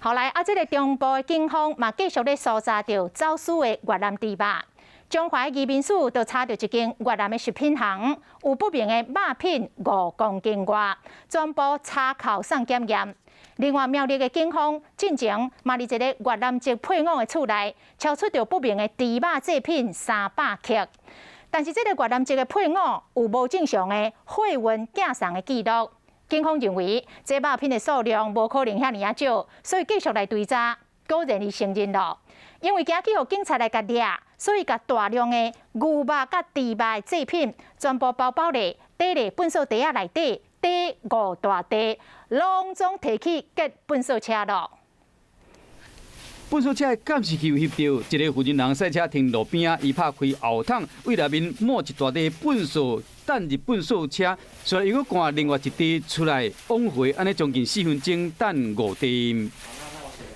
后来这个中部的警方嘛继续咧搜查到走私的越南猪肉。中华移民署就查到一间越南的食品行，有不明的肉品5公斤外，全部查扣送检验。另外，苗栗的警方进前嘛，伫一个越南籍配偶的厝内，敲出着不明的猪肉制品300克。但是，这个越南籍的配偶有无正常的货运寄送的记录。警方认为，这肉品的数量无可能遐尼少，所以继续来追查，果然伊承认了。因为惊去互警察来甲抓，所以甲大量的牛肉甲猪肉的制品全部包咧袋咧粪扫袋内底，袋5大袋，拢总提去给粪扫车咯。粪扫车的监视器有翕到，一个负责人赛车停路边啊，伊拍开后筒，为内面抹一大袋粪扫，等入粪扫车，随后又赶另外一袋出来往回，安尼将近4分钟等5袋。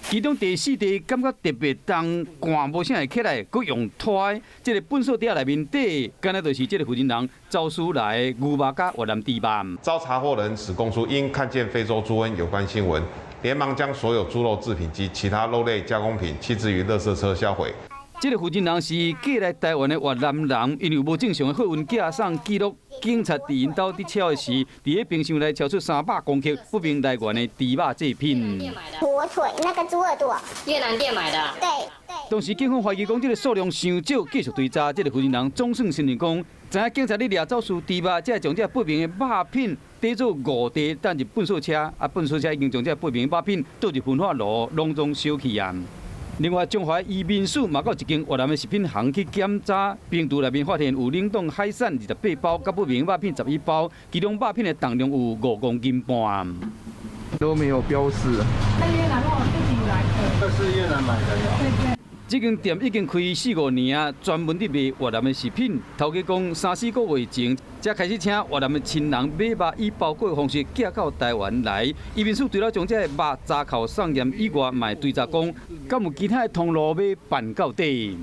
其中第4袋感觉特别重，赶无啥会起来，佮用拖。这个粪扫袋内面底，敢若就是这个负责人走私来的牛肉甲越南猪肉。遭查获人史供述，因看见非洲猪瘟有关新闻，连忙将所有猪肉制品及其他肉类加工品弃置于垃圾车销毁。这个负责人是寄来台湾的越南人，因为无正常的货运寄送记录，警察伫因兜伫敲的时，伫个冰箱内敲出300公克不明来源的猪肉制品。火腿那个猪耳朵，越南店买的。对。当时警方怀疑讲这个数量伤少，继续追查。这个负责人总算承认讲，知影警察咧抓走私猪肉，才会将这不明的肉品带做5袋，等入粪扫车。粪扫车已经将这不明的肉品倒入焚化炉，拢总烧去啊。另外，中华移民署嘛到一间越南的食品行去检查，冰橱内面发现有冷冻海产28包，甲不明肉品11包，其中肉品的重量有5公斤半。都没有标示。那越南我自己来的。这是越南买的呀。对。这间店已经开4-5年啊，专门伫卖越南的食品。头家讲3-4个月前，才开始请越南的亲人买肉以包裹的方式寄到台湾来。移民署除了将这个肉查扣送验以外，嘛追查讲，敢有其他的通路要办到底。